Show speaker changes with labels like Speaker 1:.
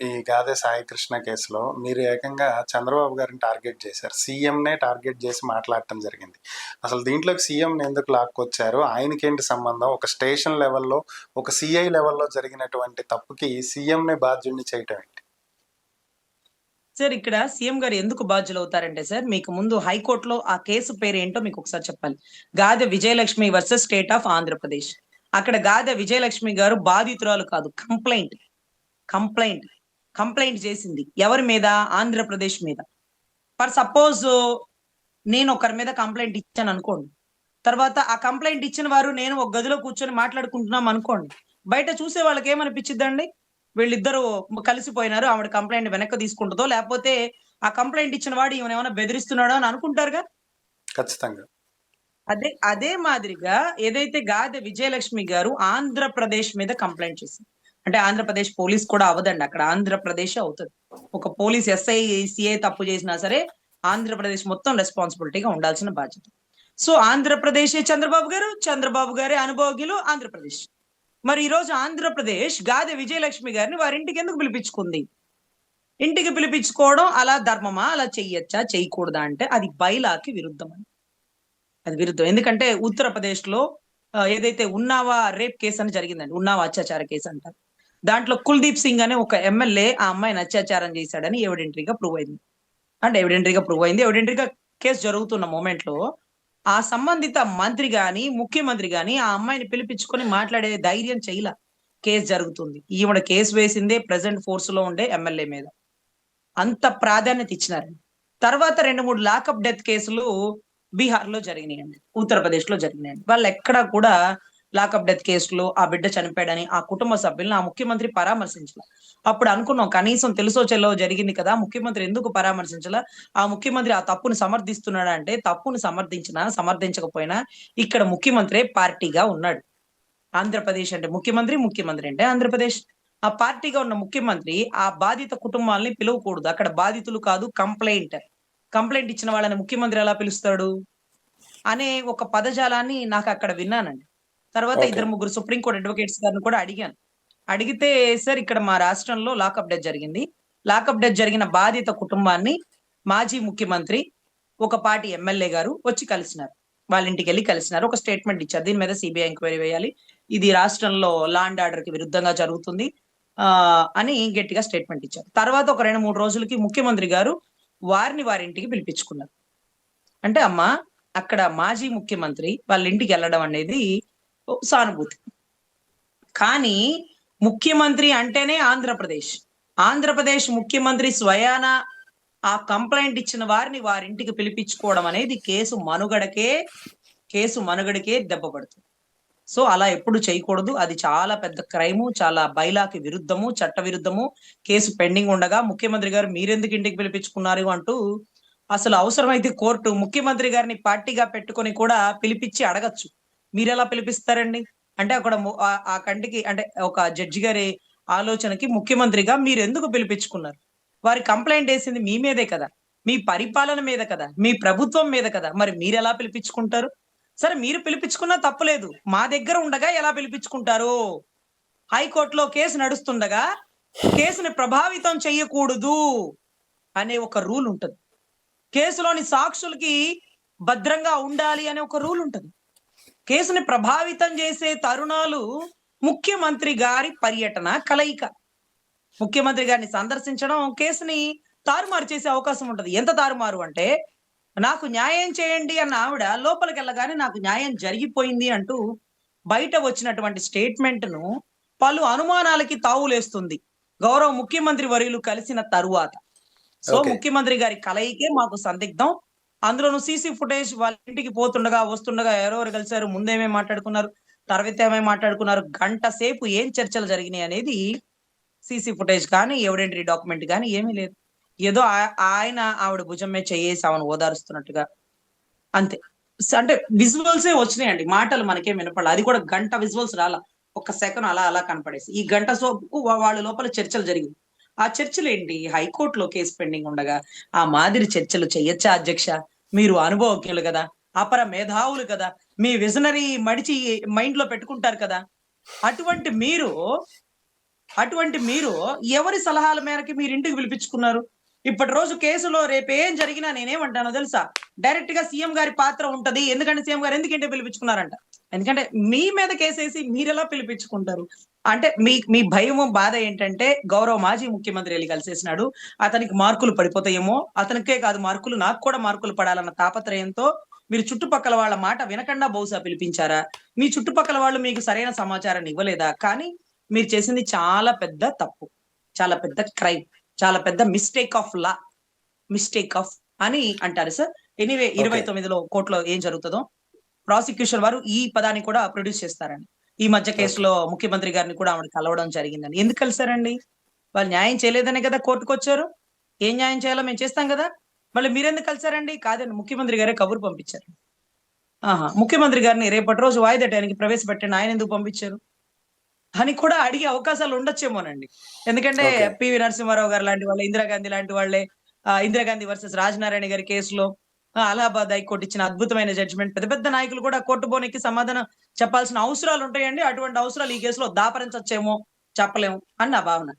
Speaker 1: ఈ గాదె సాయి కృష్ణ కేసులో మీరు ఏకంగా చంద్రబాబు గారిని టార్గెట్ చేశారు. సీఎంనే టార్గెట్ చేసి మాట్లాడటం జరిగింది. అసలు దీంట్లోకి సీఎంని ఎందుకు లాక్కొచ్చారు? ఆయనకేంటి సంబంధం? ఒక స్టేషన్ లెవెల్లో, ఒక సిఐ లెవెల్లో జరిగినటువంటి తప్పుకి సీఎంనే బాధ్యుడిని చేయటం ఏంటి?
Speaker 2: సార్ ఇక్కడ సీఎం గారు ఎందుకు బాధ్యులు అవుతారంటే సార్, మీకు ముందు హైకోర్టులో ఆ కేసు పేరు ఏంటో మీకు ఒకసారి చెప్పాలి. గాదె Vijayalakshmi versus state of Andhra Pradesh. అక్కడ గాదె విజయలక్ష్మి గారు బాధితురాలు కాదు, కంప్లైంట్ కంప్లైంట్ కంప్లైంట్ చేసింది ఎవరి మీద? ఆంధ్రప్రదేశ్ మీద. ఫర్ సపోజ్ నేను ఒకరి మీద కంప్లైంట్ ఇచ్చాను అనుకోండి, తర్వాత ఆ కంప్లైంట్ ఇచ్చిన వారు నేను ఒక గదిలో కూర్చొని మాట్లాడుకుంటున్నాం అనుకోండి, బయట చూసే వాళ్ళకి ఏమనిపించిద్దండి? వీళ్ళిద్దరూ కలిసిపోయినారు, ఆవిడ కంప్లైంట్ వెనక్కి తీసుకుంటుందో, లేకపోతే ఆ కంప్లైంట్ ఇచ్చిన వాడు ఈమె ఏమైనా బెదిరిస్తున్నాడో అని అనుకుంటారుగా.
Speaker 1: ఖచ్చితంగా.
Speaker 2: అదే మాదిరిగా ఏదైతే గాదె విజయలక్ష్మి గారు ఆంధ్రప్రదేశ్ మీద కంప్లైంట్ చేసింది, అంటే ఆంధ్రప్రదేశ్ పోలీస్ కూడా అవదండి, అక్కడ ఆంధ్రప్రదేశ్ అవుతుంది. ఒక పోలీస్ ఎస్ఐ సిఐ తప్పు చేసినా సరే ఆంధ్రప్రదేశ్ మొత్తం రెస్పాన్సిబిలిటీగా ఉండాల్సిన బాధ్యత. సో ఆంధ్రప్రదేశ్ చంద్రబాబు గారు, చంద్రబాబు గారి అనుభవజ్ఞులు ఆంధ్రప్రదేశ్. మరి ఈ రోజు ఆంధ్రప్రదేశ్ గాదె విజయలక్ష్మి గారిని వారింటికి ఎందుకు పిలిపించుకుంది? ఇంటికి పిలిపించుకోవడం అలా ధర్మమా? అలా చెయ్యొచ్చా, చేయకూడదా అంటే అది బైలాకి విరుద్ధం అని. అది విరుద్ధం. ఎందుకంటే ఉత్తరప్రదేశ్ లో ఏదైతే ఉన్నావా రేప్ కేసు అని జరిగిందండి, ఉన్నావా అత్యాచార కేసు అంటారు. దాంట్లో కుల్దీప్ సింగ్ అనే ఒక ఎమ్మెల్యే ఆ అమ్మాయిని అత్యాచారం చేశాడని ఎవిడెంటరీగా ప్రూవ్ అయింది. అంటే ఎవిడెంటరీగా కేసు జరుగుతున్న మూమెంట్ లో ఆ సంబంధిత మంత్రి గాని ముఖ్యమంత్రి గాని ఆ అమ్మాయిని పిలిపించుకొని మాట్లాడే ధైర్యం చేయలా. కేసు జరుగుతుంది, ఈవిడ కేసు వేసిందే ప్రెసెంట్ ఫోర్స్ లో ఉండే ఎమ్మెల్యే మీద. అంత ప్రాధాన్యత ఇచ్చినారండి. తర్వాత 2-3 లాకప్ డెత్ కేసులు బీహార్ లో జరిగినాయండి, ఉత్తరప్రదేశ్ లో జరిగినాయండి. వాళ్ళు ఎక్కడా కూడా లాకప్ డెత్ కేసులో ఆ బిడ్డ చనిపోయాడని ఆ కుటుంబ సభ్యులను ఆ ముఖ్యమంత్రి పరామర్శించాల. అప్పుడు అనుకున్నాం కనీసం తెలుసో చెల్లో జరిగింది కదా, ముఖ్యమంత్రి ఎందుకు పరామర్శించాల? ఆ ముఖ్యమంత్రి ఆ తప్పును సమర్థిస్తున్నాడా అంటే, తప్పును సమర్థించినా సమర్థించకపోయినా ఇక్కడ ముఖ్యమంత్రి పార్టీగా ఉన్నాడు. ఆంధ్రప్రదేశ్ అంటే ముఖ్యమంత్రి, ముఖ్యమంత్రి అంటే ఆంధ్రప్రదేశ్. ఆ పార్టీగా ఉన్న ముఖ్యమంత్రి ఆ బాధిత కుటుంబాలని పిలవకూడదు. అక్కడ బాధితులు కాదు, కంప్లైంట్ ఇచ్చిన వాళ్ళని ముఖ్యమంత్రి ఎలా పిలుస్తాడు అనే ఒక పదజాలాన్ని నాకు అక్కడ విన్నానండి. తర్వాత 2-3 సుప్రీంకోర్టు అడ్వకేట్స్ గారిని కూడా అడిగాను. అడిగితే సార్ ఇక్కడ మా రాష్ట్రంలో లాకప్ డెత్ జరిగింది, లాకప్ డెత్ జరిగిన బాధిత కుటుంబాన్ని మాజీ ముఖ్యమంత్రి ఒక పార్టీ ఎమ్మెల్యే గారు వచ్చి కలిసినారు, వాళ్ళ ఇంటికి వెళ్ళి కలిసినారు, ఒక స్టేట్మెంట్ ఇచ్చారు, దీని మీద సిబిఐ ఎంక్వైరీ వేయాలి, ఇది రాష్ట్రంలో లా అండ్ ఆర్డర్ కి విరుద్ధంగా జరుగుతుంది అని గట్టిగా స్టేట్మెంట్ ఇచ్చారు. తర్వాత ఒక 2-3 రోజులకి ముఖ్యమంత్రి గారు వారి ఇంటికి పిలిపించుకున్నారు. అంటే అమ్మా అక్కడ మాజీ ముఖ్యమంత్రి వాళ్ళ ఇంటికి వెళ్ళడం అనేది సానుభూతి. కానీ ముఖ్యమంత్రి అంటేనే ఆంధ్రప్రదేశ్ ముఖ్యమంత్రి స్వయాన ఆ కంప్లైంట్ ఇచ్చిన వారిని వారింటికి పిలిపించుకోవడం అనేది కేసు మనుగడకే దెబ్బ పడుతుంది. సో అలా ఎప్పుడు చేయకూడదు. అది చాలా పెద్ద క్రైము, చాలా బైలాకి విరుద్ధము, చట్ట విరుద్ధము. కేసు పెండింగ్ ఉండగా ముఖ్యమంత్రి గారు మీరెందుకు ఇంటికి పిలిపించుకున్నారు అంటూ అసలు అవసరమైతే కోర్టు ముఖ్యమంత్రి గారిని పార్టీగా పెట్టుకొని కూడా పిలిపించి అడగచ్చు. మీరెలా పిలిపిస్తారండి అంటే అక్కడ ఆ కంటికి అంటే ఒక జడ్జి గారి ఆలోచనకి ముఖ్యమంత్రిగా మీరు ఎందుకు పిలిపించుకున్నారు? వారి కంప్లైంట్ వేసింది మీ మీదే కదా, మీ పరిపాలన మీద కదా, మీ ప్రభుత్వం మీద కదా, మరి మీరు ఎలా పిలిపించుకుంటారు? సరే మీరు పిలిపించుకున్నా తప్పులేదు, మా దగ్గర ఉండగా ఎలా పిలిపించుకుంటారు? హైకోర్టులో కేసు నడుస్తుండగా కేసుని ప్రభావితం చేయకూడదు అనే ఒక రూల్ ఉంటుంది. కేసులోని సాక్షులకి భద్రంగా ఉండాలి అనే ఒక రూల్ ఉంటుంది. కేసుని ప్రభావితం చేసే తరుణాలు ముఖ్యమంత్రి గారి పర్యటన కలయిక, ముఖ్యమంత్రి గారిని సందర్శించడం కేసుని తారుమారు చేసే అవకాశం ఉంటుంది. ఎంత తారుమారు అంటే, నాకు న్యాయం చేయండి అన్న ఆవిడ లోపలికి వెళ్ళగానే నాకు న్యాయం జరిగిపోయింది అంటూ బయట వచ్చినటువంటి స్టేట్మెంట్ ను పలు అనుమానాలకి తావులేస్తుంది గౌరవ ముఖ్యమంత్రి వర్యులు కలిసిన తరువాత. సో ముఖ్యమంత్రి గారి కలయికే మాకు సందిగ్ధం. అందులోనూ సీసీ ఫుటేజ్ వాళ్ళ ఇంటికి పోతుండగా వస్తుండగా ఎవరెవరు కలిశారు, ముందేమేమి మాట్లాడుకున్నారు, తర్వాత ఏమేమి మాట్లాడుకున్నారు, గంట సేపు ఏం చర్చలు జరిగినాయి అనేది సీసీ ఫుటేజ్ కానీ ఎవిడెంటరీ డాక్యుమెంట్ కానీ ఏమీ లేదు. ఏదో ఆయన ఆవిడ భుజం మీద చేయేసి ఆమెను ఓదారుస్తున్నట్టుగా అంతే. అంటే విజువల్సే వచ్చినాయండి, మాటలు మనకేం వినపడాలి. అది కూడా గంట విజువల్స్ రాలా, ఒక సెకండ్ అలా అలా కనపడేసి. ఈ గంట సోపుకు వాళ్ళ లోపల చర్చలు జరిగింది. ఆ చర్చలు ఏంటి? హైకోర్టులో కేసు పెండింగ్ ఉండగా ఆ మాదిరి చర్చలు చెయ్యొచ్చా అధ్యక్ష? మీరు అనుభవజ్ఞులు కదా, అపర మేధావులు కదా, మీ విజనరీ మడిచి మైండ్ లో పెట్టుకుంటారు కదా, అటువంటి మీరు అటువంటి మీరు ఎవరి సలహాల మేరకు మీరు ఇంటికి పిలిపించుకున్నారు? ఇప్పటి రోజు కేసులో రేపు ఏం జరిగినా నేనేమంటానో తెలుసా? డైరెక్ట్ గా సీఎం గారి పాత్ర ఉంటది. ఎందుకంటే సీఎం గారు ఎందుకు ఇంటికి పిలిపించుకున్నారంట. ఎందుకంటే మీ మీద కేసేసి మీరెలా పిలిపించుకుంటారు? అంటే మీ భయము, బాధ ఏంటంటే గౌరవ మాజీ ముఖ్యమంత్రి ఎళ్లి కలిసేసినాడు. అతనికి మార్కులు పడిపోతాయేమో, అతనికే కాదు మార్కులు నాకు కూడా మార్కులు పడాలన్న తాపత్రయంతో మీరు చుట్టుపక్కల వాళ్ళ మాట వినకుండా బహుశా పిలిపించారా? మీ చుట్టుపక్కల వాళ్ళు మీకు సరైన సమాచారాన్ని ఇవ్వలేదా? కానీ మీరు చేసింది చాలా పెద్ద తప్పు. చాలా పెద్ద క్రైమ్. చాలా పెద్ద mistake of law. Mistake of అని అంటారు సార్. Anyway
Speaker 1: okay.
Speaker 2: 29లో కోర్టులో ఏం జరుగుతదో ప్రాసిక్యూషన్ వారు ఈ పదాన్ని కూడా ప్రొడ్యూస్ చేస్తారండి. ఈ మధ్య
Speaker 1: ఓకే.
Speaker 2: కేసులో ముఖ్యమంత్రి గారిని కూడా ఆవిడ కలవడం జరిగిందండి. ఎందుకు కలిసారండి? వాళ్ళు న్యాయం చేయలేదనే కదా కోర్టుకొచ్చారు. ఏం న్యాయం చేయాలో మేము చేస్తాం గదా! మళ్ళీ మీరెందుకు కలిసారండి? కాదండి ముఖ్యమంత్రి గారే కబురు పంపించారు. ఆహా! ముఖ్యమంత్రి గారిని రేపటి రోజు వాయిదా టైంకి ప్రవేశపెట్టండి. ఆయనెందుకు పంపించారు? అని కూడా అడిగే అవకాశాలు ఉండొచ్చేమోనండి. ఎందుకంటే
Speaker 1: ఓకే.
Speaker 2: పివి నరసింహారావు గారు లాంటి వాళ్ళే, ఇందిరాగాంధీ లాంటి వాళ్ళే, ఇందిరాగాంధీ వర్సెస్ రాజనారాయణ గారి కేసులో అలహాబాద్ హైకోర్ట్ ఇచ్చిన అద్భుతమైన జడ్జిమెంట్ పెద్ద పెద్ద నాయకులు కూడా కోర్టు బోనెక్కి సమాధానం చెప్పాల్సిన అవసరాలు ఉంటాయండి. అటువంటి అవసరాలు ఈ కేసులో దాపరించొచ్చేమో చెప్పలేము అని నా భావన.